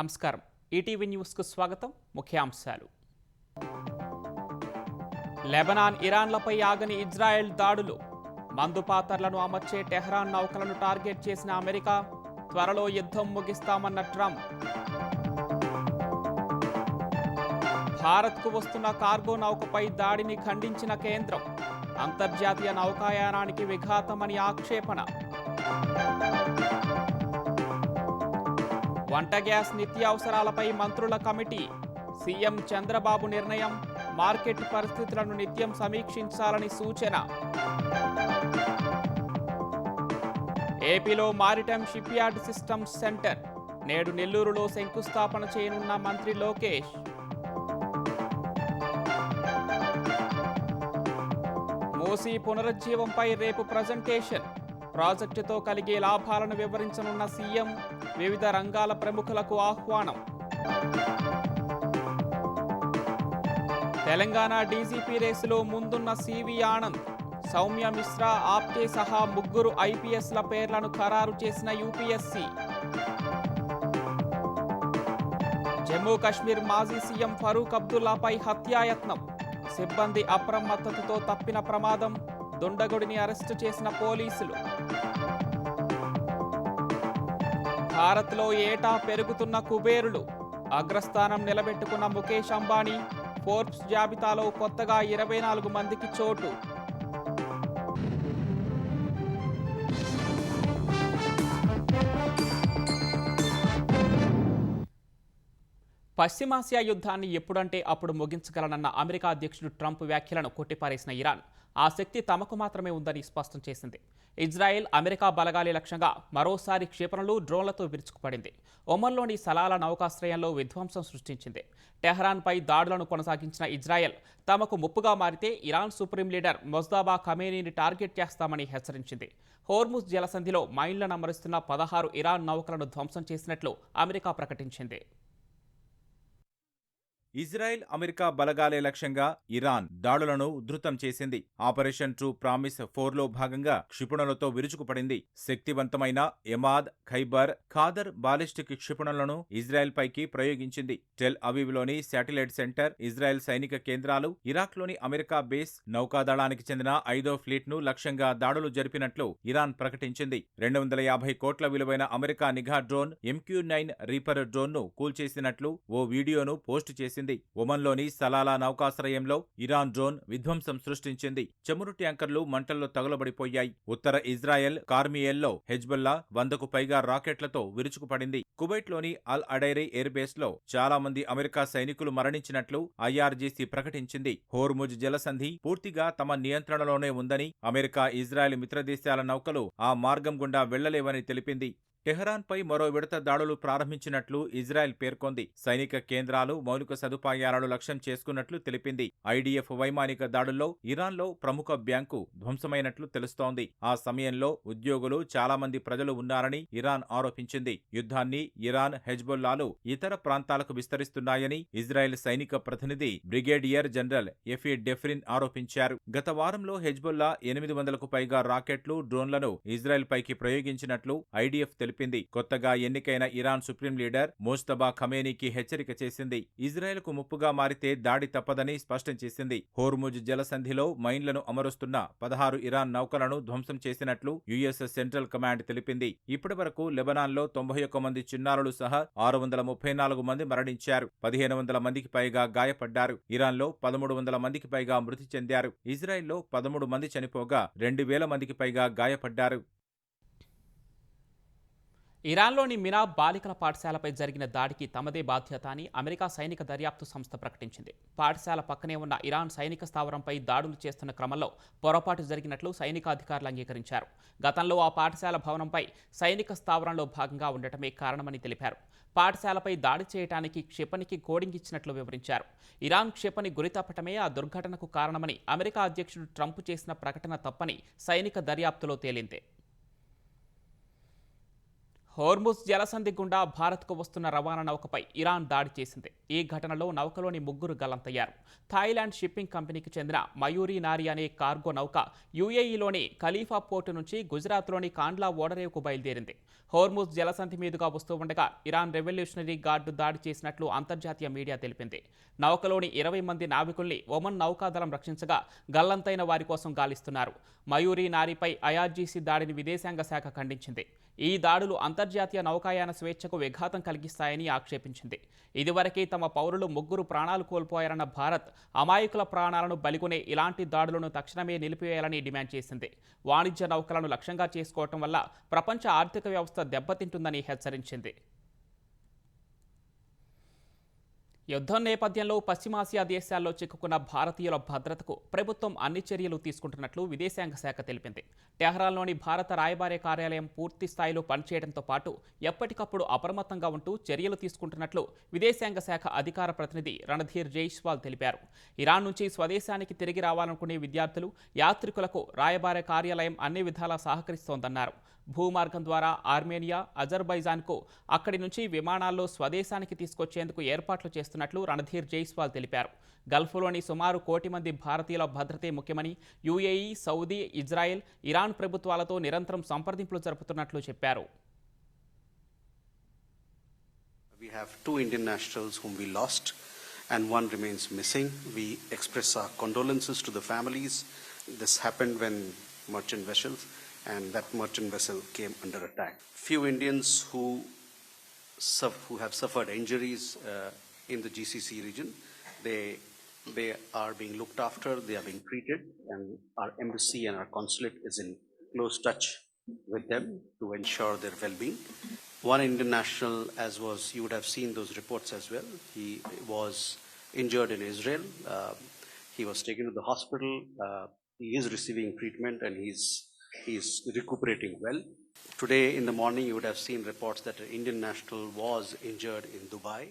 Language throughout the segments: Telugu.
నమస్కారం. ఈటీవీ న్యూస్కు స్వాగతం. ముఖ్యాంశాలు. లెబనాన్, ఇరాన్లపై ఆగని ఇజ్రాయెల్ దాడులు. మందుపాతర్లను అమర్చే టెహ్రాన్ నౌకలను టార్గెట్ చేసిన అమెరికా. త్వరలో యుద్ధం ముగిస్తామన్న ట్రంప్. భారత్కు వస్తున్న కార్గో నౌకపై దాడిని ఖండించిన కేంద్రం. అంతర్జాతీయ నౌకాయానానికి విఘాతమని ఆక్షేపణ. వంట గ్యాస్ నిత్యావసరాలపై మంత్రుల కమిటీ. సీఎం చంద్రబాబు నిర్ణయం. మార్కెట్ పరిస్థితులను నిత్యం సమీక్షించాలని సూచన. ఏపీలో మారిటైమ్ షిప్యార్డ్ సిస్టమ్స్ సెంటర్. నేడు నెల్లూరులో శంకుస్థాపన చేయనున్న మంత్రి లోకేష్. మూసీ పునరుజ్జీవంపై రేపు ప్రజెంటేషన్. ప్రాజెక్టుతో కలిగే లాభాలను వివరించనున్న సీఎం. వివిధ రంగాల ప్రముఖులకు ఆహ్వానం. తెలంగాణ డీజీపీ రేసులో ముందున్న సివి ఆనంద్. సౌమ్య మిశ్రా, ఆప్టే సహా ముగ్గురు ఐపీఎస్ల పేర్లను ఖరారు చేసిన యూపీఎస్సీ. జమ్మూ కశ్మీర్ మాజీ సీఎం ఫరూక్ అబ్దుల్లాపై హత్యాయత్నం. సిబ్బంది అప్రమత్తతతో తప్పిన ప్రమాదం. దుండగుడిని అరెస్టు చేసిన పోలీసులు. భారత్లో ఏటా పెరుగుతున్న కుబేరులు. అగ్రస్థానం నిలబెట్టుకున్న ముఖేష్ అంబానీ. ఫోర్బ్స్ జాబితాలో కొత్తగా 24 మందికి చోటు. పశ్చిమాసియా యుద్ధాన్ని ఎప్పుడంటే అప్పుడు ముగించగలనన్న అమెరికా అధ్యక్షుడు ట్రంప్ వ్యాఖ్యలను కొట్టిపారేసిన ఇరాన్ ఆ శక్తి తమకు మాత్రమే ఉందని స్పష్టం చేసింది. ఇజ్రాయెల్, అమెరికా బలగాలి లక్ష్యంగా మరోసారి క్షిపణులు, డ్రోన్లతో విరుచుకుపడింది. ఒమన్లోని సలాల నౌకాశ్రయంలో విధ్వంసం సృష్టించింది. టెహ్రాన్పై దాడులను కొనసాగించిన ఇజ్రాయెల్ తమకు ముప్పుగా మారితే ఇరాన్ సుప్రీం లీడర్ మొజ్తబా ఖమేనీని టార్గెట్ చేస్తామని హెచ్చరించింది. హోర్ముజ్ జలసంధిలో మైన్లను అమరుస్తున్న 16 ఇరాన్ నౌకలను ధ్వంసం చేసినట్లు అమెరికా ప్రకటించింది. ఇజ్రాయెల్, అమెరికా బలగాలే లక్ష్యంగా ఇరాన్ దాడులను ఉధృతం చేసింది. ఆపరేషన్ ట్రూ ప్రామిస్ 4లో భాగంగా క్షిపణులతో విరుచుకుపడింది. శక్తివంతమైన ఎమాద్, ఖైబర్, ఖాదర్ బాలిస్టిక్ క్షిపణులను ఇజ్రాయెల్ పైకి ప్రయోగించింది. టెల్ అవీవ్లోని శాటిలైట్ సెంటర్, ఇజ్రాయెల్ సైనిక కేంద్రాలు, ఇరాక్లోని అమెరికా బేస్, నౌకాదళానికి చెందిన 5వ ఫ్లీట్ను లక్ష్యంగా దాడులు జరిపినట్లు ఇరాన్ ప్రకటించింది. 250 కోట్ల విలువైన అమెరికా నిఘా డ్రోన్ MQ-9 రీపర్ డ్రోన్ను కూల్చేసినట్లు ఓ వీడియోను పోస్టు చేసింది. ఒమన్లోని సలాలా నౌకాశ్రయంలో ఇరాన్ డ్రోన్ విధ్వంసం సృష్టించింది. చమురు ట్యాంకర్లు మంటల్లో తగులబడిపోయాయి. ఉత్తర ఇజ్రాయెల్ కార్మియేల్లో హెజ్బొల్లా 100కు పైగా రాకెట్లతో విరుచుకుపడింది. కువైట్లోని అల్ అడైరీ ఎయిర్ బేస్ లో చాలా మంది అమెరికా సైనికులు మరణించినట్లు IRGC ప్రకటించింది. హోర్ముజ్ జలసంధి పూర్తిగా తమ నియంత్రణలోనే ఉందని, అమెరికా, ఇజ్రాయెల్ మిత్రదేశాల నౌకలు ఆ మార్గం గుండా వెళ్లలేవని తెలిపింది. టెహ్రాన్పై మరో విడత దాడులు ప్రారంభించినట్లు ఇజ్రాయెల్ పేర్కొంది. సైనిక కేంద్రాలు, మౌలిక సదుపాయాలను లక్ష్యం చేసుకున్నట్లు తెలిపింది. IDF వైమానిక దాడుల్లో ఇరాన్లో ప్రముఖ బ్యాంకు ధ్వంసమైనట్లు తెలుస్తోంది. ఆ సమయంలో ఉద్యోగులు, చాలా మంది ప్రజలు ఉన్నారని ఇరాన్ ఆరోపించింది. యుద్ధాన్ని ఇరాన్, హెజ్బొల్లాలు ఇతర ప్రాంతాలకు విస్తరిస్తున్నాయని ఇజ్రాయెల్ సైనిక ప్రతినిధి బ్రిగేడియర్ జనరల్ ఎఫీ డెఫ్రిన్ ఆరోపించారు. గత వారంలో హెజ్బొల్లా 800కు పైగా రాకెట్లు, డ్రోన్లను ఇజ్రాయెల్ పైకి ప్రయోగించినట్లు IDF తెలిపింది. కొత్తగా ఎన్నికైన ఇరాన్ సుప్రీం లీడర్ మొజ్తబా ఖమేనీకి హెచ్చరిక చేసింది. ఇజ్రాయెల్కు ముప్పుగా మారితే దాడి తప్పదని స్పష్టం చేసింది. హోర్ముజ్ జలసంధిలో మైన్లను అమరుస్తున్న 16 ఇరాన్ నౌకలను ధ్వంసం చేసినట్లు US సెంట్రల్ కమాండ్ తెలిపింది. ఇప్పటి వరకు లెబనాన్లో 91 మంది చిన్నారులు సహా 634 మంది మరణించారు. 1500 మందికి పైగా గాయపడ్డారు. ఇరాన్లో 1300 మందికి పైగా మృతి చెందారు. ఇజ్రాయెల్లో 13 మంది చనిపోగా 2000 మందికి పైగా గాయపడ్డారు. ఇరాన్లోని మినా బాలికల పాఠశాలపై జరిగిన దాడికి తమదే బాధ్యత అని అమెరికా సైనిక దర్యాప్తు సంస్థ ప్రకటించింది. పాఠశాల పక్కనే ఉన్న ఇరాన్ సైనిక స్థావరంపై దాడులు చేస్తున్న క్రమంలో పొరపాటు జరిగినట్లు సైనికాధికారులు అంగీకరించారు. గతంలో ఆ పాఠశాల భవనంపై సైనిక స్థావరంలో భాగంగా ఉండటమే కారణమని తెలిపారు. పాఠశాలపై దాడి చేయడానికి క్షిపణికి కోడింగ్ ఇచ్చినట్లు వివరించారు. ఇరాన్ క్షిపణి గురితప్పటమే ఆ దుర్ఘటనకు కారణమని అమెరికా అధ్యక్షుడు ట్రంప్ చేసిన ప్రకటన తప్పని సైనిక దర్యాప్తులో తేలింది. హోర్ముజ్ జలసంధి గుండా భారత్కు వస్తున్న రవాణా నౌకపై ఇరాన్ దాడి చేసింది. ఈ ఘటనలో నౌకలోని ముగ్గురు గల్లంతయ్యారు. థాయిలాండ్ షిప్పింగ్ కంపెనీకి చెందిన మయూరి నారి అనే కార్గో నౌక యుఏఈలోని ఖలీఫా పోర్టు నుంచి గుజరాత్లోని కాండ్లా ఓడరేవుకు బయలుదేరింది. హోర్ముజ్ జలసంధి మీదుగా వస్తూ ఉండగా ఇరాన్ రెవల్యూషనరీ గార్డు దాడి చేసినట్లు అంతర్జాతీయ మీడియా తెలిపింది. నౌకలోని 20 మంది నావికుల్ని ఒమన్ నౌకాదళం రక్షించగా గల్లంతైన వారి కోసం గాలిస్తున్నారు. మయూరి నారిపై ఐఆర్జీసీ దాడిని విదేశాంగ శాఖ ఖండించింది. ఈ దాడులు అంతర్జాతీయ నౌకాయాన స్వేచ్ఛకు విఘాతం కలిగిస్తాయని ఆక్షేపించింది. ఇదివరకే తమ పౌరులు 3 ప్రాణాలు కోల్పోయారన్న భారత్ అమాయకుల ప్రాణాలను బలిగొనే ఇలాంటి దాడులను తక్షణమే నిలిపివేయాలని డిమాండ్ చేసింది. వాణిజ్య నౌకలను లక్ష్యంగా చేసుకోవటం వల్ల ప్రపంచ ఆర్థిక వ్యవస్థ దెబ్బతింటుందని హెచ్చరించింది. యుద్ధం నేపథ్యంలో పశ్చిమాసియా దేశాల్లో చిక్కుకున్న భారతీయుల భద్రతకు ప్రభుత్వం అన్ని చర్యలు తీసుకుంటున్నట్లు విదేశాంగ శాఖ తెలిపింది. టెహ్రాన్లోని భారత రాయబార కార్యాలయం పూర్తి స్థాయిలో పనిచేయడంతో పాటు ఎప్పటికప్పుడు అప్రమత్తంగా ఉంటూ చర్యలు తీసుకుంటున్నట్లు విదేశాంగ శాఖ అధికార ప్రతినిధి రణధీర్ జైస్వాల్ తెలిపారు. ఇరాన్ నుంచి స్వదేశానికి తిరిగి రావాలనుకునే విద్యార్థులు, యాత్రికులకు రాయబార కార్యాలయం అన్ని విధాలా సహకరిస్తోందన్నారు. భూమార్గం ద్వారా ఆర్మేనియా, అజర్బైజాన్కు అక్కడి నుంచి విమానాల్లో స్వదేశానికి తీసుకొచ్చేందుకు ఏర్పాట్లు చేస్తున్నట్లు రణధీర్ జైస్వాల్ తెలిపారు. గల్ఫ్లోని సుమారు 1 కోటి మంది భారతీయుల భద్రతే ముఖ్యమని యుఏఈ, సౌదీ, ఇజ్రాయెల్, ఇరాన్ ప్రభుత్వాలతో నిరంతరం సంప్రదింపులు జరుపుతున్నట్లు చెప్పారు. We have 2 Indian nationals whom we lost and one remains missing. We express our condolences to the families. This happened when merchant vessels and that merchant vessel came under attack. Few Indians who have suffered injuries in the GCC region, they are being looked after, they are being treated, and our embassy and our consulate is in close touch with them to ensure their well-being. One Indian national, you would have seen those reports as well, he was injured in Israel. He was taken to the hospital. He is receiving treatment and he's recuperating well. Today in the morning you would have seen reports that an Indian national was injured in Dubai.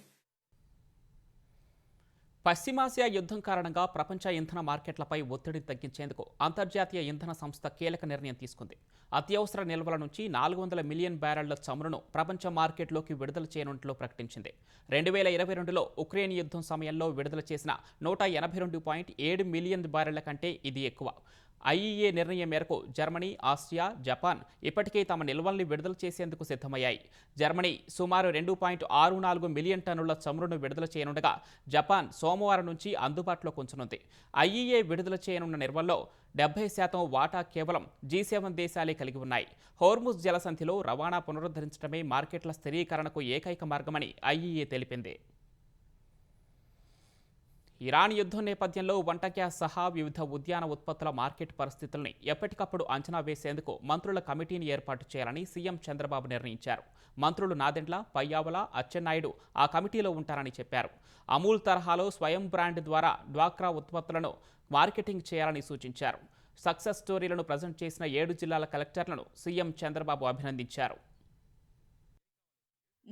పశ్చిమాసియా యుద్ధం కారణంగా ప్రపంచ ఇంధన మార్కెట్లపై ఒత్తిడిని తగ్గించేందుకు అంతర్జాతీయ ఇంధన సంస్థ కీలక నిర్ణయం తీసుకుంది. అత్యవసర నిల్వల నుంచి 400 మిలియన్ బ్యారెళ్ల చమురును ప్రపంచ మార్కెట్లోకి విడుదల చేయనున్నట్లు ప్రకటించింది. 2022లో ఉక్రెయిన్ యుద్ధం సమయంలో విడుదల చేసిన 182.7 మిలియన్ బ్యారెళ్ల కంటే ఇది ఎక్కువ. ఐఈఏ నిర్ణయం మేరకు జర్మనీ, ఆస్ట్రియా, జపాన్ ఇప్పటికే తమ నిల్వల్ని విడుదల చేసేందుకు సిద్ధమయ్యాయి. జర్మనీ సుమారు 2.64 మిలియన్ టన్నుల చమురును విడుదల చేయనుండగా జపాన్ సోమవారం నుంచి అందుబాటులోకి ఉంచనుంది. ఐఈఏ విడుదల చేయనున్న నిల్వల్లో 70% వాటా కేవలం G7 దేశాలే కలిగి ఉన్నాయి. హోర్ముజ్ జలసంధిలో రవాణా పునరుద్ధరించడమే మార్కెట్ల స్థిరీకరణకు ఏకైక మార్గమని ఐఈఏ తెలిపింది. ఇరాన్ యుద్ధం నేపథ్యంలో వంట గ్యాస్ సహా వివిధ ఉద్యాన ఉత్పత్తుల మార్కెట్ పరిస్థితుల్ని ఎప్పటికప్పుడు అంచనా వేసేందుకు మంత్రుల కమిటీని ఏర్పాటు చేయాలని సీఎం చంద్రబాబు నిర్ణయించారు. మంత్రులు నాదెండ్ల, పయ్యావుల, అచ్చెన్నాయుడు ఆ కమిటీలో ఉంటారని చెప్పారు. అమూల్ తరహాలో స్వయం బ్రాండ్ ద్వారా డ్వాక్రా ఉత్పత్తులను మార్కెటింగ్ చేయాలని సూచించారు. సక్సెస్ స్టోరీలను ప్రజెంట్ చేసిన 7 జిల్లాల కలెక్టర్లను సీఎం చంద్రబాబు అభినందించారు.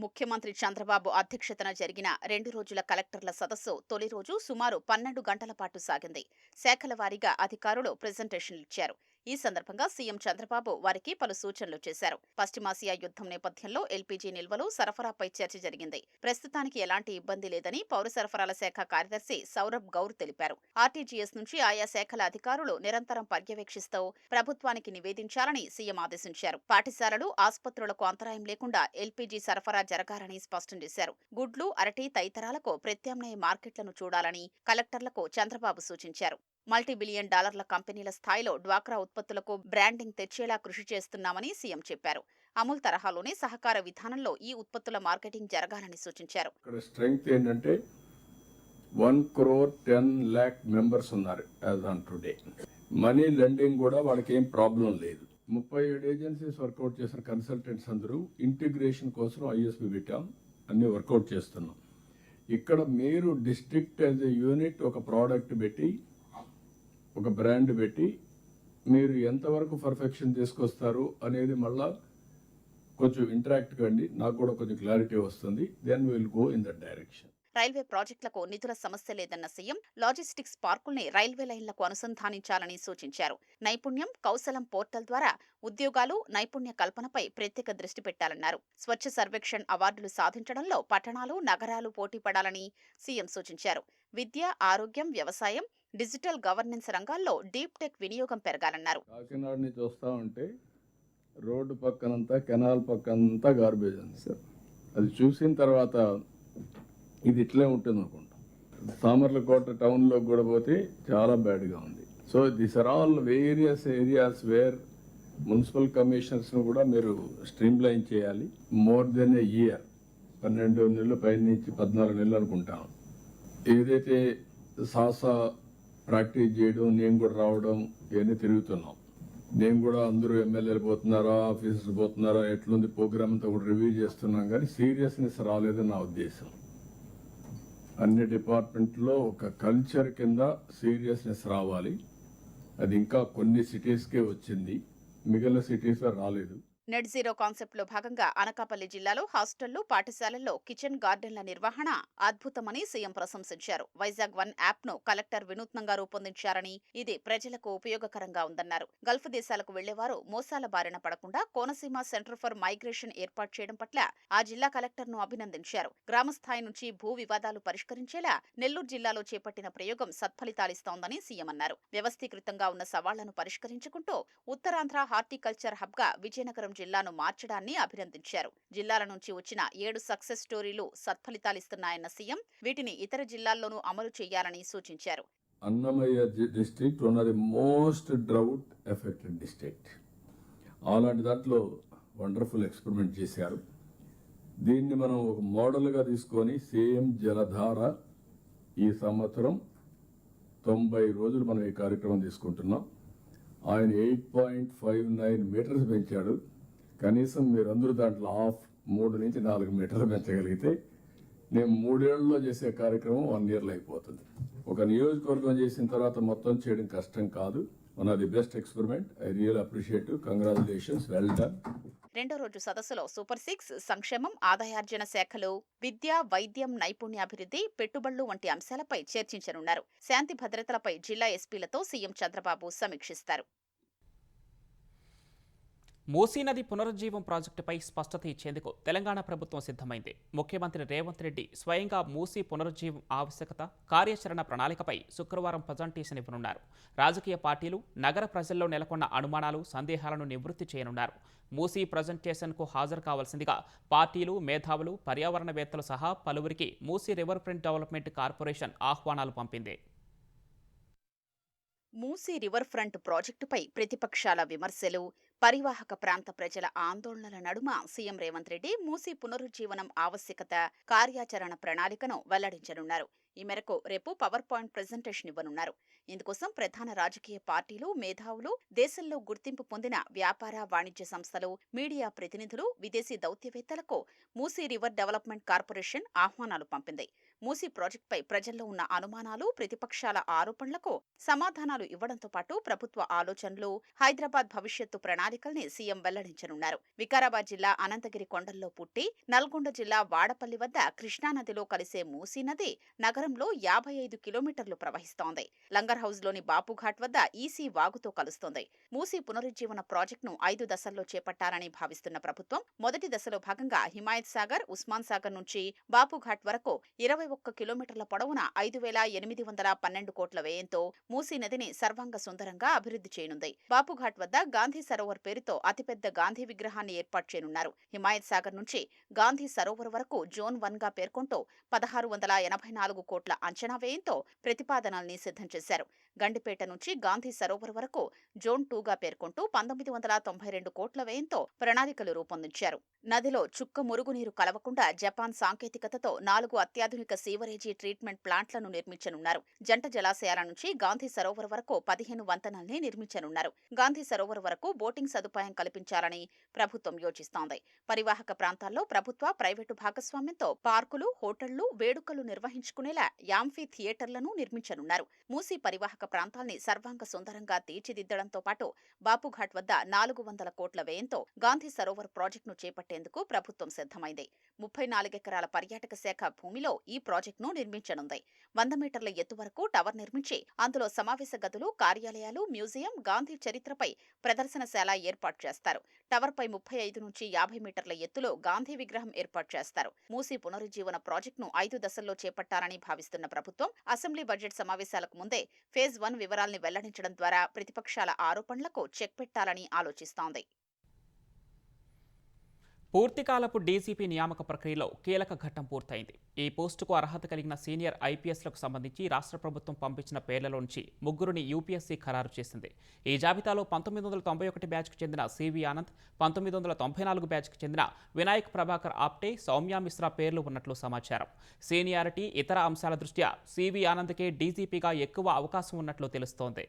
ముఖ్యమంత్రి చంద్రబాబు అధ్యక్షతన జరిగిన 2 రోజుల కలెక్టర్ల సదస్సు తొలి రోజు సుమారు 12 గంటల పాటు సాగింది. శాఖల వారీగా అధికారులు ప్రెజెంటేషన్లు ఇచ్చారు. ఈ సందర్భంగా సీఎం చంద్రబాబు వారికి పలు సూచనలు చేశారు. పశ్చిమాసియా యుద్ధం నేపథ్యంలో ఎల్పీజీ నిల్వలు, సరఫరాపై చర్చ జరిగింది. ప్రస్తుతానికి ఎలాంటి ఇబ్బంది లేదని పౌర సరఫరాల శాఖ కార్యదర్శి సౌరభ్ గౌర్ తెలిపారు. ఆర్టీజీఎస్ నుంచి ఆయా శాఖల అధికారులు నిరంతరం పర్యవేక్షిస్తూ ప్రభుత్వానికి నివేదించాలని సీఎం ఆదేశించారు. పాఠశాలలు, ఆసుపత్రులకు అంతరాయం లేకుండా ఎల్పీజీ సరఫరా జరగాలని స్పష్టం చేశారు. గుడ్లు, అరటి తదితరాలకు ప్రత్యామ్నాయ మార్కెట్లను చూడాలని కలెక్టర్లకు చంద్రబాబు సూచించారు. $multi-billion కంపెనీల స్థాయిలో డ్వాక్రా ఉత్పత్తులకు బ్రాండింగ్ తెచ్చేలా కృషి చేస్తున్నామని సీఎం చెప్పారు. అమూల్ తరహాలోనే సహకార విధానంలో ఈ ఉత్పత్తుల మార్కెటింగ్ జరగాలని సూచించారు. ఇక్కడ స్ట్రెంగ్త్ ఏంటంటే 1,10,00,000 మెంబర్స్ ఉన్నారు as on today. Money lending కూడా వాళ్ళకి ఏం ప్రాబ్లం లేదు. 37 ఏజెన్సీస్ వర్కౌట్ చేసిన కన్సల్టెంట్స్ అందరూ ఇంటిగ్రేషన్ కోసం ఐఎస్బి పెట్టాం, అన్ని వర్కౌట్ చేస్తున్నాం. ఇక్కడ మీరు డిస్ట్రిక్ట్ యాజ్ ఎ యూనిట్ ఒక ప్రోడక్ట్ పెట్టి, ఒక బ్రాండ్ పెట్టి మీరు ఎంతవరకు పర్ఫెక్షన్ తీసుకొస్తారు అనేది మళ్ళా కొంచెం ఇంటరాక్ట్ కండి, నాకు కూడా కొంచెం క్లారిటీ వస్తుంది. Then will go in that direction. Railway ప్రాజెక్టులకు నిధుల సమస్య లేదన్న సీఎం లాజిస్టిక్స్ పార్కుల్ని రైల్వే లైన్లకు అనుసంధానించాలని సూచించారు. నైపుణ్యం, కౌశలం పోర్టల్ ద్వారా ఉద్యోగాలు, నైపుణ్య కల్పనపై ప్రత్యేక దృష్టి పెట్టాలన్నారు. స్వచ్ఛ సర్వేక్షణ్ అవార్డులు సాధించడంలో పట్టణాలు, నగరాలు పోటీ పడాలని సీఎం సూచించారు. విద్య, ఆరోగ్యం, వ్యవసాయం, డిజిటల్ గవర్నెన్స్ రంగాల్లో డీప్ టెక్ వినియోగం పెరగాలన్నారు. కాకినాడ నుంచి వస్తా ఉంటే రోడ్డు పక్కనంతా, కెనాల్ పక్కనంతా గార్బేజ్ ఉంది సార్. అది చూసిన తర్వాత ఇది ఇట్లే ఉంటుంది అనుకుంటాం. సామర్లకోట టౌన్లో కూడా పోతే చాలా బ్యాడ్గా ఉంది. So this are all various areas where municipal కమిషనర్స్ను కూడా మీరు స్ట్రీమ్ లైన్ చేయాలి. మోర్ దెన్ ఏ ఇయర్, 12 నెలలు పైన నుంచి 14 నెలలు అనుకుంటాను. ఏదైతే సాసా ప్రాక్టీస్ చేయడం, నేను కూడా రావడం, ఇవన్నీ తిరుగుతున్నాం. నేను కూడా అందరూ ఎమ్మెల్యేలు పోతున్నారా, ఆఫీసర్స్ పోతున్నారా, ఎట్లుంది ప్రోగ్రామ్ అంతా కూడా రివ్యూ చేస్తున్నాం. కానీ సీరియస్నెస్ రాలేదని నా ఉద్దేశం. అన్ని డిపార్ట్మెంట్లో ఒక కల్చర్ కింద సీరియస్నెస్ రావాలి. అది ఇంకా కొన్ని సిటీస్కే వచ్చింది, మిగిలిన సిటీస్లో రాలేదు. నెట్ జీరో కాన్సెప్ట్ లో భాగంగా అనకాపల్లి జిల్లాలో హాస్టళ్లు, పాఠశాలల్లో కిచెన్ గార్డెన్ల నిర్వహణ అద్భుతమని సీఎం ప్రశంసించారు. వైజాగ్ 1 యాప్ ను కలెక్టర్ వినూత్నంగా రూపొందించారని, ఇది ప్రజలకు ఉపయోగకరంగా ఉందన్నారు. గల్ఫ్ దేశాలకు వెళ్లేవారు మోసాల బారిన పడకుండా కోనసీమ సెంటర్ ఫర్ మైగ్రేషన్ ఏర్పాటు చేయడం పట్ల ఆ జిల్లా కలెక్టర్ ను అభినందించారు. గ్రామస్థాయి నుంచి భూ వివాదాలు పరిష్కరించేలా నెల్లూరు జిల్లాలో చేపట్టిన ప్రయోగం సత్ఫలితాలిస్తోందని సీఎం అన్నారు. వ్యవస్థీకృతంగా ఉన్న సవాళ్లను పరిష్కరించుకుంటూ ఉత్తరాంధ్ర హార్టికల్చర్ హబ్ గా విజయనగరం జిల్లాను మార్చడాన్ని అభినందించారు. జిల్లాల నుంచి వచ్చిన 7 సక్సెస్ స్టోరీలు సత్ఫలితాలిస్తున్నాయన్న సీఎం వీటిని ఇతర జిల్లాల్లోనూ అమలు చేయాలని సూచించారు. Annamayya district one of the most drought affected district. అలాంటి దాంట్లో వండర్ఫుల్ ఎక్స్పెరిమెంట్ చేశారు. దీన్ని మనం ఒక మోడల్గా తీసుకొని సేమ్ జలధార ఈ సంవత్సరం 90 రోజులు మనం ఈ కార్యక్రమం తీసుకుంటున్నాం. ఆయన 8.59 మీటర్స్ పెంచాడు. కనీసం మీరందరూ దాంట్లో 3 నుంచి 4 మీటర్లు పెంచగలిగితే నేను 3 ఏళ్లలో చేసే కార్యక్రమం 1 ఇయర్లో అయిపోతుంది. ఒక నియోజకవర్గం చేసిన తర్వాత మొత్తం చేయడం కష్టం కాదు. One of the best experiment. I real appreciate. Congratulations, well done. రెండో రోజు సదస్సులో సూపర్ 6, సంక్షేమం, ఆదాయార్జన శాఖలు, విద్య, వైద్యం, నైపుణ్యాభివృద్ధి, పెట్టుబడులు వంటి అంశాలపై చర్చించనున్నారు. శాంతి భద్రతలపై జిల్లా ఎస్పీలతో సీఎం చంద్రబాబు సమీక్షిస్తారు. మూసీ నది పునరుజ్జీవం ప్రాజెక్టుపై స్పష్టత ఇచ్చేందుకు తెలంగాణ ప్రభుత్వం సిద్ధమైంది. ముఖ్యమంత్రి రేవంత్ రెడ్డి స్వయంగా మూసీ పునరుజ్జీవం ఆవశ్యకత, కార్యాచరణ ప్రణాళికపై శుక్రవారం ప్రజెంటేషన్ ఇవ్వనున్నారు. రాజకీయ పార్టీలు, నగర ప్రజల్లో నెలకొన్న అనుమానాలు, సందేహాలను నివృత్తి చేయనున్నారు. మూసీ ప్రజెంటేషన్కు హాజరు కావాల్సిందిగా పార్టీలు, మేధావులు, పర్యావరణవేత్తలు సహా పలువురికి Musi river front development corporation ఆహ్వానాలు పంపింది. మూసీ రివర్ ఫ్రంట్ ప్రాజెక్టుపై ప్రతిపక్షాల విమర్శలు, పరివాహక ప్రాంత ప్రజల ఆందోళనల నడుమ సీఎం రేవంత్ రెడ్డి మూసీ పునరుజ్జీవనం ఆవశ్యకత, కార్యాచరణ ప్రణాళికను వెల్లడించనున్నారు. ఈ మేరకు రేపు పవర్ పాయింట్ ప్రెజెంటేషన్ ఇవ్వనున్నారు. ఇందుకోసం ప్రధాన రాజకీయ పార్టీలు, మేధావులు, దేశంలో గుర్తింపు పొందిన వ్యాపార, వాణిజ్య సంస్థలు, మీడియా ప్రతినిధులు, విదేశీ దౌత్యవేత్తలకు మూసీ రివర్ డెవలప్మెంట్ కార్పొరేషన్ ఆహ్వానాలు పంపింది. మూసీ ప్రాజెక్టుపై ప్రజల్లో ఉన్న అనుమానాలు, ప్రతిపక్షాల ఆరోపణలకు సమాధానాలు ఇవ్వడంతో పాటు ప్రభుత్వ ఆలోచనలు, హైదరాబాద్ భవిష్యత్తు ప్రణాళికల్ని సీఎం వెల్లడించనున్నారు. వికారాబాద్ జిల్లా అనంతగిరి కొండల్లో పుట్టి నల్గొండ జిల్లా వాడపల్లి వద్ద కృష్ణానదిలో కలిసే మూసీ నది నగరంలో 55 కిలోమీటర్లు ప్రవహిస్తోంది. లంగర్ హౌస్లోని బాపుఘాట్ వద్ద ఈసీ వాగుతో కలుస్తోంది. మూసీ పునరుజ్జీవన ప్రాజెక్టును 5 దశల్లో చేపట్టాలని భావిస్తున్న ప్రభుత్వం మొదటి దశలో భాగంగా హిమాయత్ సాగర్, ఉస్మాన్ సాగర్ నుంచి బాపుఘాట్ వరకు 21 కిలోమీటర్ల పొడవున 5,812 కోట్ల వ్యయంతో మూసీ నదిని సర్వాంగ సుందరంగా అభివృద్ధి చేయనుంది. బాపుఘాట్ వద్ద గాంధీ సరోవర్ పేరుతో అతిపెద్ద గాంధీ విగ్రహాన్ని ఏర్పాటు చేయనున్నారు. హిమాయత్ సాగర్ నుంచి గాంధీ సరోవర్ వరకు జోన్ 1 గా పేర్కొంటూ 1,684 కోట్ల అంచనా వ్యయంతో ప్రతిపాదనల్ని సిద్ధం చేశారు. గండిపేట నుంచి గాంధీ సరోవర్ వరకు జోన్ 2 గా పేర్కొంటూ 1992 కోట్ల వ్యయంతో ప్రణాళికలు రూపొందించారు. నదిలో చుక్క మురుగునీరు కలవకుండా జపాన్ సాంకేతికతతో 4 అత్యాధునిక సీవరేజీ ట్రీట్మెంట్ ప్లాంట్లను నిర్మించనున్నారు. జంట జలాశయాల నుంచి గాంధీ సరోవర్ వరకు 15 వంతెనల్ని నిర్మించనున్నారు. గాంధీ సరోవర్ వరకు బోటింగ్ సదుపాయం కల్పించాలని ప్రభుత్వం యోచిస్తోంది. పరివాహక ప్రాంతాల్లో ప్రభుత్వ, ప్రైవేటు భాగస్వామ్యంతో పార్కులు, హోటళ్లు, వేడుకలు నిర్వహించుకునేలా యాంఫీ థియేటర్లను నిర్మించనున్నారు. మూసీ పరివాహక ప్రాంతాల్ని సర్వాంగ సుందరంగా తీర్చిదిద్దడంతో పాటు బాపుఘాట్ వద్ద 400 కోట్ల వ్యయంతో గాంధీ సరోవర్ ప్రాజెక్టును చేపట్టేందుకు ప్రభుత్వం సిద్ధమైంది. 34 ఎకరాల పర్యాటక శాఖ భూమిలో ఈ ప్రాజెక్టును నిర్మించనుంది. 100 మీటర్ల ఎత్తు వరకు టవర్ నిర్మించి అందులో సమావేశ గదులు, కార్యాలయాలు, మ్యూజియం, గాంధీ చరిత్రపై ప్రదర్శనశాల ఏర్పాటు చేస్తారు. టవర్పై 35 నుంచి 50 మీటర్ల ఎత్తులో గాంధీ విగ్రహం ఏర్పాటు చేస్తారు. మూసీ పునరుజ్జీవన ప్రాజెక్టును 5 దశల్లో చేపట్టాలని భావిస్తున్న ప్రభుత్వం అసెంబ్లీ బడ్జెట్ సమావేశాలకు ముందే ఫేజ్ 1 వివరాల్ని వెల్లడించడం ద్వారా ప్రతిపక్షాల ఆరోపణలకు చెక్ పెట్టాలని ఆలోచిస్తోంది. పూర్తికాలపు డీజీపీ నియామక ప్రక్రియలో కీలక ఘట్టం పూర్తయింది. ఈ పోస్టుకు అర్హత కలిగిన సీనియర్ ఐపీఎస్లకు సంబంధించి రాష్ట్ర ప్రభుత్వం పంపించిన పేర్లలో నుంచి ముగ్గురిని యూపీఎస్సీ ఖరారు చేసింది. ఈ జాబితాలో 1991 బ్యాచ్కు చెందిన సివి ఆనంద్, 1994 బ్యాచ్కు చెందిన వినాయక్ ప్రభాకర్ ఆప్టే, సౌమ్య మిశ్రా పేర్లు ఉన్నట్లు సమాచారం. సీనియారిటీ, ఇతర అంశాల దృష్ట్యా సివి ఆనంద్కే డీజీపీగా ఎక్కువ అవకాశం ఉన్నట్లు తెలుస్తోంది.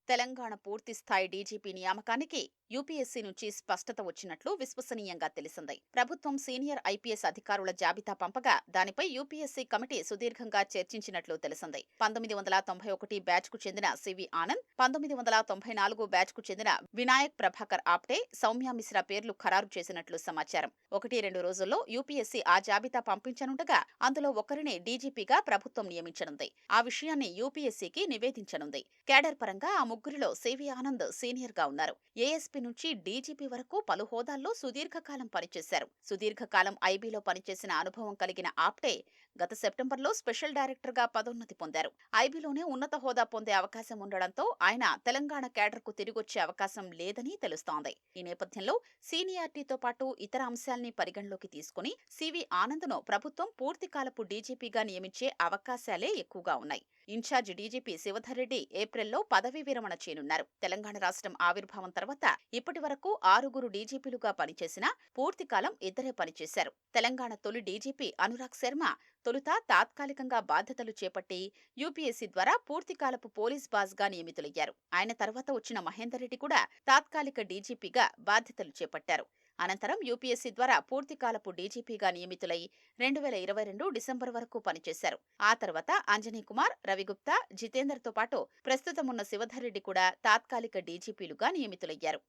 తెలంగాణ పూర్తిస్థాయి డీజీపీ నియామకానికి యూపీఎస్సీ నుంచి స్పష్టత వచ్చినట్లు విశ్వసనీయంగా తెలిసింది. ప్రభుత్వం సీనియర్ ఐపీఎస్ అధికారుల జాబితా పంపగా దానిపై యూపీఎస్సీ కమిటీ సుదీర్ఘంగా చర్చించినట్లు తెలిసింది. 1991 బ్యాచ్కు చెందిన సివి ఆనంద్, 1994 బ్యాచ్కు చెందిన వినాయక్ ప్రభాకర్ ఆప్టే, సౌమ్య మిశ్రా పేర్లు ఖరారు చేసినట్లు సమాచారం. 1-2 రోజుల్లో యూపీఎస్సీ ఆ జాబితా పంపించనుండగా అందులో ఒకరిని డీజీపీగా ప్రభుత్వం నియమించనుంది. ఆ విషయాన్ని యూపీఎస్సీకి నివేదించనుంది. కేడర్ పరంగా ఆ ముగ్గురిలో సివి ఆనంద్ సీనియర్ గా ఉన్నారు. ఏఎస్పీ నుంచి డీజీపీ వరకు పలు హోదాల్లో సుదీర్ఘకాలం పనిచేశారు. సుదీర్ఘకాలం ఐబీలో పనిచేసిన అనుభవం కలిగిన ఆప్టే గత సెప్టెంబర్లో స్పెషల్ డైరెక్టర్ గా పదోన్నతి పొందారు. ఐబీలోనే ఉన్నత హోదా పొందే అవకాశం ఉండడంతో ఆయన తెలంగాణ కేడర్కు తిరిగొచ్చే అవకాశం లేదని తెలుస్తోంది. ఈ నేపథ్యంలో సీనియారిటీతో పాటు ఇతర అంశాల్ని పరిగణలోకి తీసుకుని సివి ఆనంద్ను ప్రభుత్వం పూర్తికాలపు డీజీపీగా నియమించే అవకాశాలే ఎక్కువగా ఉన్నాయి. ఇన్ఛార్జ్ డీజీపీ శివధర్ రెడ్డి ఏప్రిల్లో పదవీ విరమణ చేయనున్నారు. తెలంగాణ రాష్ట్రం ఆవిర్భావం తర్వాత ఇప్పటి వరకు 6 డీజీపీలుగా పనిచేసినా పూర్తికాలం ఇద్దరే పనిచేశారు. తెలంగాణ తొలి డీజీపీ అనురాగ్ శర్మ తొలుత తాత్కాలికంగా బాధ్యతలు చేపట్టి యూపీఎస్సీ ద్వారా పూర్తికాలపు పోలీస్ బాస్గా నియమితులయ్యారు. ఆయన తర్వాత వచ్చిన మహేందర్ రెడ్డి కూడా తాత్కాలిక డీజీపీగా బాధ్యతలు చేపట్టారు. అనంతరం యూపీఎస్సీ ద్వారా పూర్తికాలపు డీజీపీగా నియమితులై 2022 డిసెంబర్ వరకు పనిచేశారు. ఆ తర్వాత అంజనీ కుమార్, రవిగుప్తా, జితేందర్తో పాటు ప్రస్తుతమున్న శివధర్ రెడ్డి కూడా తాత్కాలిక డీజీపీలుగా నియమితులయ్యారు.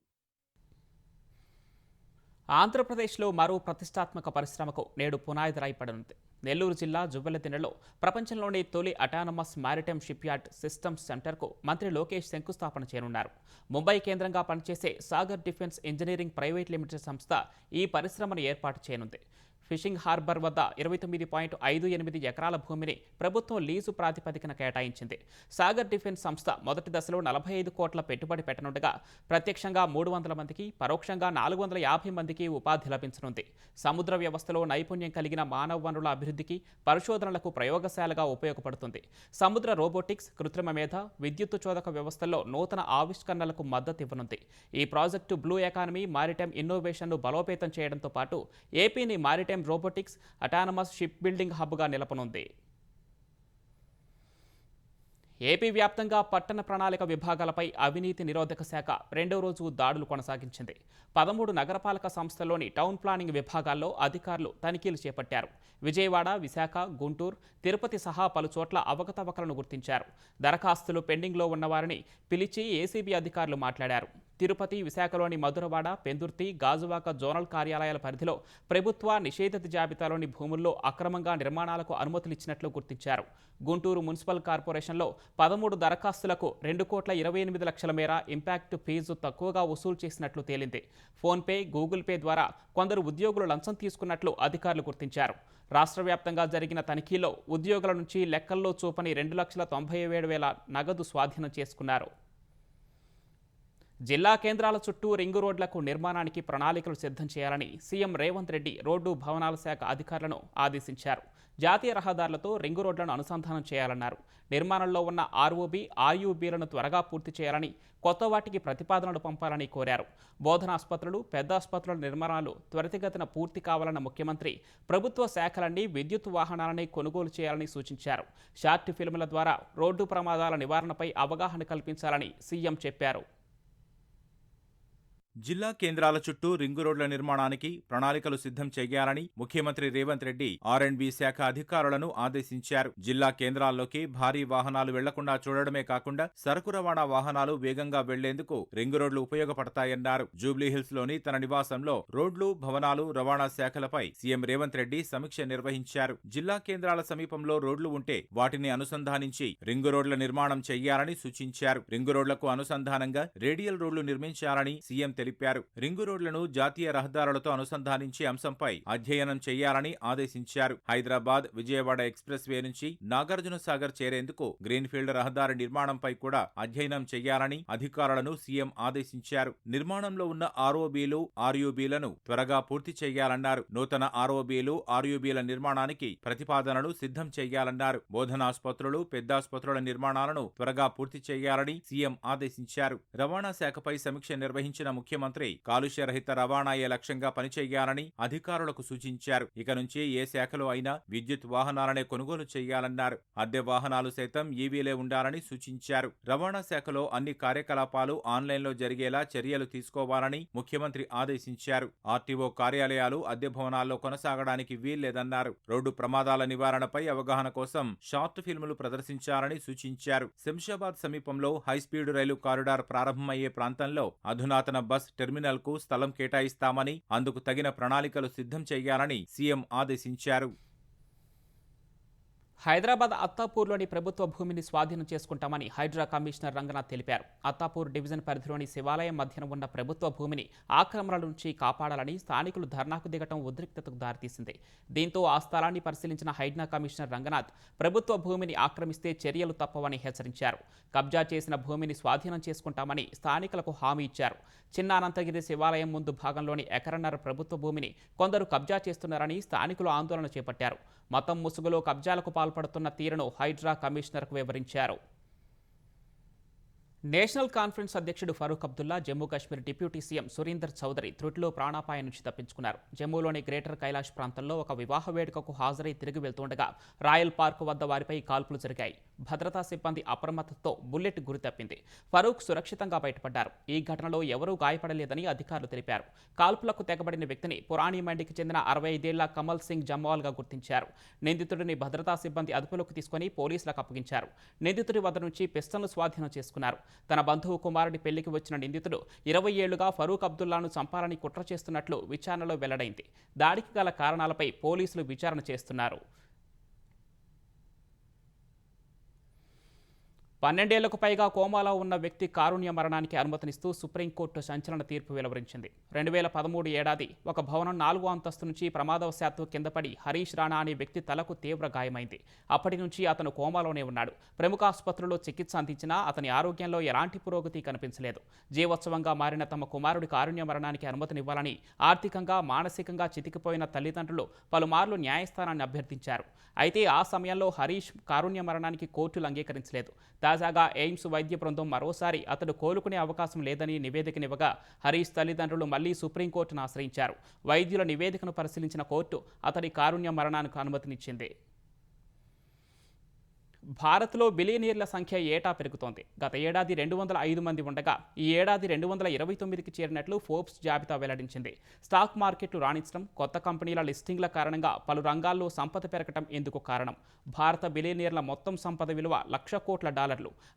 ఆంధ్రప్రదేశ్లో మరో ప్రతిష్టాత్మక పరిశ్రమకు నేడు పునాది రాయపడనుంది. నెల్లూరు జిల్లా జువ్వెలదిన్నెలో ప్రపంచంలోని తొలి అటానమస్ మారిటైమ్ షిప్యార్డ్ సిస్టమ్స్ సెంటర్కు మంత్రి లోకేష్ శంకుస్థాపన చేయనున్నారు. ముంబై కేంద్రంగా పనిచేసే Sagar defence engineering private limited సంస్థ ఈ పరిశ్రమను ఏర్పాటు చేయనుంది. ఫిషింగ్ హార్బర్ వద్ద 29.58 ఎకరాల భూమిని ప్రభుత్వం లీజు ప్రాతిపదికన కేటాయించింది. సాగర్ డిఫెన్స్ సంస్థ మొదటి దశలో 45 కోట్ల పెట్టుబడి పెట్టనుండగా ప్రత్యక్షంగా 300 మందికి, పరోక్షంగా 450 మందికి ఉపాధి లభించనుంది. సముద్ర వ్యవస్థలో నైపుణ్యం కలిగిన మానవ వనరుల అభివృద్ధికి, పరిశోధనలకు ప్రయోగశాలగా ఉపయోగపడుతుంది. సముద్ర రోబోటిక్స్, కృత్రిమ మేధ, విద్యుత్తు చోదక వ్యవస్థల్లో నూతన ఆవిష్కరణలకు మద్దతు ఇవ్వనుంది. ఈ ప్రాజెక్టు బ్లూ ఎకానమీ, మారిటైమ్ ఇన్నోవేషన్ను బలోపేతం చేయడంతో పాటు ఏపీని maritime robotics, autonomous ship building హబ్గా నిలపనుంది. ఏపీ వ్యాప్తంగా పట్టణ ప్రణాళిక విభాగాలపై అవినీతి నిరోధక శాఖ 2వ రోజు దాడులు కొనసాగించింది. 13 నగరపాలక సంస్థల్లోని టౌన్ ప్లానింగ్ విభాగాల్లో అధికారులు తనిఖీలు చేపట్టారు. విజయవాడ, విశాఖ, గుంటూరు, తిరుపతి సహా పలు చోట్ల అవకతవకలను గుర్తించారు. దరఖాస్తులు పెండింగ్లో ఉన్నవారిని పిలిచి ఏసీబీ అధికారులు మాట్లాడారు. తిరుపతి, విశాఖలోని మధురవాడ, పెందుర్తి, గాజువాక జోనల్ కార్యాలయాల పరిధిలో ప్రభుత్వ నిషేధిత జాబితాలోని భూముల్లో అక్రమంగా నిర్మాణాలకు అనుమతులిచ్చినట్లు గుర్తించారు. గుంటూరు మున్సిపల్ కార్పొరేషన్లో 13 దరఖాస్తులకు 2,28 లక్షల మేర ఇంపాక్ట్ ఫీజు తక్కువగా వసూలు చేసినట్లు తేలింది. ఫోన్పే, గూగుల్ పే ద్వారా కొందరు ఉద్యోగులు లంచం తీసుకున్నట్లు అధికారులు గుర్తించారు. రాష్ట్ర వ్యాప్తంగా జరిగిన తనిఖీలో ఉద్యోగుల నుంచి లెక్కల్లో చూపని 2,97,000 నగదు స్వాధీనం చేసుకున్నారు. జిల్లా కేంద్రాల చుట్టూ రింగు రోడ్లకు నిర్మాణానికి ప్రణాళికలు సిద్ధం చేయాలని సీఎం రేవంత్ రెడ్డి రోడ్డు భవనాల శాఖ అధికారులను ఆదేశించారు. జాతీయ రహదారులతో రింగు రోడ్లను అనుసంధానం చేయాలన్నారు. నిర్మాణంలో ఉన్న ఆర్ఓబీ, ఆర్యూబీలను త్వరగా పూర్తి చేయాలని, కొత్త వాటికి ప్రతిపాదనలు పంపాలని కోరారు. బోధనాసుపత్రులు, పెద్ద ఆసుపత్రుల నిర్మాణాలు త్వరితగతిన పూర్తి కావాలన్న ముఖ్యమంత్రి ప్రభుత్వ శాఖలన్నీ విద్యుత్ వాహనాలని కొనుగోలు చేయాలని సూచించారు. షార్ట్ ఫిల్ముల ద్వారా రోడ్డు ప్రమాదాల నివారణపై అవగాహన కల్పించాలని సీఎం చెప్పారు. జిల్లా కేంద్రాల చుట్టూ రింగు రోడ్ల నిర్మాణానికి ప్రణాళికలు సిద్ధం చేయాలని ముఖ్యమంత్రి రేవంత్ రెడ్డి R&B శాఖ అధికారులను ఆదేశించారు. జిల్లా కేంద్రాల్లోకి భారీ వాహనాలు వెళ్లకుండా చూడడమే కాకుండా సరుకు రవాణా వాహనాలు వేగంగా వెళ్లేందుకు రింగు రోడ్లు ఉపయోగపడతాయన్నారు. జూబ్లీహిల్స్ లోని తన నివాసంలో రోడ్లు, భవనాలు, రవాణా శాఖలపై సీఎం రేవంత్ రెడ్డి సమీక్ష నిర్వహించారు. జిల్లా కేంద్రాల సమీపంలో రోడ్లు ఉంటే వాటిని అనుసంధానించి రింగు రోడ్ల నిర్మాణం చేయాలని సూచించారు. రింగు రోడ్లకు అనుసంధానంగా రేడియల్ రోడ్లు నిర్మించాలని సీఎం తెలిపారు. రింగు రోడ్లను జాతీయ రహదారులతో అనుసంధానించే అంశంపై అధ్యయనం చేయాలని ఆదేశించారు. హైదరాబాద్ విజయవాడ ఎక్స్ప్రెస్ వే నుంచి నాగార్జున సాగర్ చేరేందుకు గ్రీన్ఫీల్డ్ రహదారి నిర్మాణంపై కూడా అధ్యయనం చేయాలని అధికారులను సీఎం ఆదేశించారు. నిర్మాణంలో ఉన్న ROBలు, RUBలను త్వరగా పూర్తి చేయాలన్నారు. నూతన ROBలు, RUBల నిర్మాణానికి ప్రతిపాదనలు సిద్ధం చేయాలన్నారు. బోధనాసుపత్రులు, పెద్దాసుపత్రుల నిర్మాణాలను త్వరగా పూర్తి చేయాలని సీఎం ఆదేశించారు. రవాణా శాఖపై సమీక్ష నిర్వహించిన ముఖ్యమంత్రి కాలుష్య రహిత రవాణాయే లక్ష్యంగా పనిచేయాలని అధికారులకు సూచించారు. ఇక నుంచి ఏ శాఖలో అయినా విద్యుత్ వాహనాలనే కొనుగోలు చేయాలన్నారు. అద్దె వాహనాలు సైతం EVలే ఉండాలని సూచించారు. రవాణా శాఖలో అన్ని కార్యకలాపాలు ఆన్లైన్లో జరిగేలా చర్యలు తీసుకోవాలని ముఖ్యమంత్రి ఆదేశించారు. RTO కార్యాలయాలు అద్దె భవనాల్లో కొనసాగడానికి వీల్లేదన్నారు. రోడ్డు ప్రమాదాల నివారణపై అవగాహన కోసం షార్ట్ ఫిల్ములు ప్రదర్శించాలని సూచించారు. శంషాబాద్ సమీపంలో హైస్పీడ్ రైలు కారిడార్ ప్రారంభమయ్యే ప్రాంతంలో అధునాతన బస్ టెర్మినల్ కు స్థలం కేటాయిస్తామని, అందుకు తగిన ప్రణాళికలు సిద్ధం చేయాలని సీఎం ఆదేశించారు. హైదరాబాద్ అత్తాపూర్లోని ప్రభుత్వ భూమిని స్వాధీనం చేసుకుంటామని హైడ్రా కమిషనర్ రంగనాథ్ తెలిపారు. అత్తాపూర్ డివిజన్ పరిధిలోని శివాలయం మధ్యన ఉన్న ప్రభుత్వ భూమిని ఆక్రమణల నుంచి కాపాడాలని స్థానికులు ధర్నాకు దిగటం ఉద్రిక్తతకు దారితీసింది. దీంతో ఆ స్థలాన్ని పరిశీలించిన హైడ్రా కమిషనర్ రంగనాథ్ ప్రభుత్వ భూమిని ఆక్రమిస్తే చర్యలు తప్పవని హెచ్చరించారు. కబ్జా చేసిన భూమిని స్వాధీనం చేసుకుంటామని స్థానికులకు హామీ ఇచ్చారు. చిన్న అనంతగిరి శివాలయం ముందు భాగంలోని ఎకరన్నర ప్రభుత్వ భూమిని కొందరు కబ్జా చేస్తున్నారని స్థానికులు ఆందోళన చేపట్టారు. మతం ముసుగులో కబ్జాలకు పాల్పడుతున్న తీరును హైడ్రా కమిషనర్కు వివరించారు. నేషనల్ కాన్ఫరెన్స్ అధ్యక్షుడు ఫరూక్ అబ్దుల్లా, జమ్మూ కాశ్మీర్ డిప్యూటీ సీఎం సురీందర్ చౌదరి త్రుటిలో ప్రాణాపాయం నుంచి తప్పించుకున్నారు. జమ్మూలోని గ్రేటర్ కైలాష్ ప్రాంతంలో ఒక వివాహ వేడుకకు హాజరై తిరిగి వెళ్తుండగా రాయల్ పార్క్ వద్ద వారిపై కాల్పులు జరిగాయి. భద్రతా సిబ్బంది అప్రమత్తతో బుల్లెట్ గురి తప్పింది. ఫరూక్ సురక్షితంగా బయటపడ్డారు. ఈ ఘటనలో ఎవరూ గాయపడలేదని అధికారులు తెలిపారు. కాల్పులకు తెగబడిన వ్యక్తిని పురాణి మండికి చెందిన 65 ఏళ్ల కమల్ సింగ్ జమ్వాల్గా గుర్తించారు. నిందితుడిని భద్రతా సిబ్బంది అదుపులోకి తీసుకుని పోలీసులకు అప్పగించారు. నిందితుడి వద్ద నుంచి పిస్టల్ను స్వాధీనం చేసుకున్నారు. తన బంధువు కుమారుడి పెళ్లికి వచ్చిన నిందితుడు 20 ఏళ్లుగా ఫరూక్ అబ్దుల్లాను చంపాలని కుట్ర చేస్తున్నట్లు విచారణలో వెల్లడైంది. దాడికి గల కారణాలపై పోలీసులు విచారణ చేస్తున్నారు. 12 ఏళ్లకు పైగా కోమాలో ఉన్న వ్యక్తి కారుణ్య మరణానికి అనుమతినిస్తూ సుప్రీంకోర్టు సంచలన తీర్పు వెలువరించింది. 2013 ఏడాది ఒక భవనం 4వ అంతస్తు నుంచి ప్రమాదవశాత్తు కిందపడి హరీష్ రాణా అనే వ్యక్తి తలకు తీవ్ర గాయమైంది. అప్పటి నుంచి అతను కోమాలోనే ఉన్నాడు. ప్రముఖ ఆసుపత్రిలో చికిత్స అందించినా అతని ఆరోగ్యంలో ఎలాంటి పురోగతి కనిపించలేదు. జీవోత్సవంగా మారిన తమ కుమారుడి కారుణ్య మరణానికి అనుమతినివ్వాలని ఆర్థికంగా, మానసికంగా చితికిపోయిన తల్లిదండ్రులు పలుమార్లు న్యాయస్థానాన్ని అభ్యర్థించారు. అయితే ఆ సమయంలో హరీష్ కారుణ్య మరణానికి కోర్టులు అంగీకరించలేదు. తాజాగా ఎయిమ్స్ వైద్య బృందం మరోసారి అతడు కోలుకునే అవకాశం లేదని నివేదికనివ్వగా హరీష్ తల్లిదండ్రులు మళ్లీ సుప్రీంకోర్టును ఆశ్రయించారు. వైద్యుల నివేదికను పరిశీలించిన కోర్టు అతడి కారుణ్య మరణానికి అనుమతినిచ్చింది. భారత్లో బిలియనీర్ల సంఖ్య ఏటా పెరుగుతోంది. గత ఏడాది 205 మంది ఉండగా ఈ ఏడాది 229కి చేరినట్లు ఫోర్బ్స్ జాబితా వెల్లడించింది. స్టాక్ మార్కెట్లు రాణించడం, కొత్త కంపెనీల లిస్టింగ్ల కారణంగా పలు రంగాల్లో సంపద పెరగటం ఇందుకు కారణం. భారత బిలియనీర్ల మొత్తం సంపద విలువ $1,00,000 కోట్ల,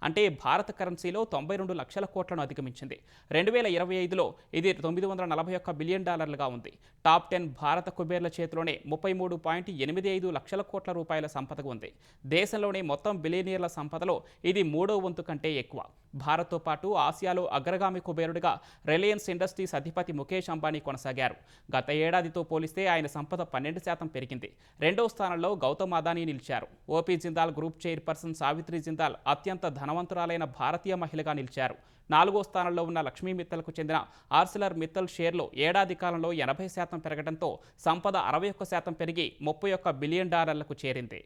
అంటే భారత కరెన్సీలో 92 లక్షల కోట్లను అధిగమించింది. 2025లో ఇది $941 బిలియన్ ఉంది. టాప్ 10 భారత కుబేర్ల చేతిలోనే 33.85 లక్షల కోట్ల రూపాయల సంపద ఉంది. దేశంలోనే మొత్తం బిలియనీర్ల సంపదలో ఇది 3వ వంతు కంటే ఎక్కువ. భారత్తో పాటు ఆసియాలో అగ్రగామి కుబేరుడిగా రిలయన్స్ ఇండస్ట్రీస్ అధిపతి ముఖేష్ అంబానీ కొనసాగారు. గత ఏడాదితో పోలిస్తే ఆయన సంపద 12% పెరిగింది. 2వ స్థానంలో గౌతమ్ అదానీ నిలిచారు. OP Jindal group chairperson Savitri Jindal అత్యంత ధనవంతురాలైన భారతీయ మహిళగా నిలిచారు. 4వ స్థానంలో ఉన్న లక్ష్మీ మిత్తల్కు చెందిన ఆర్సిలర్ మిత్తల్ షేర్లో ఏడాది కాలంలో 80% పెరగడంతో సంపద 61% పెరిగి $31 బిలియన్ చేరింది.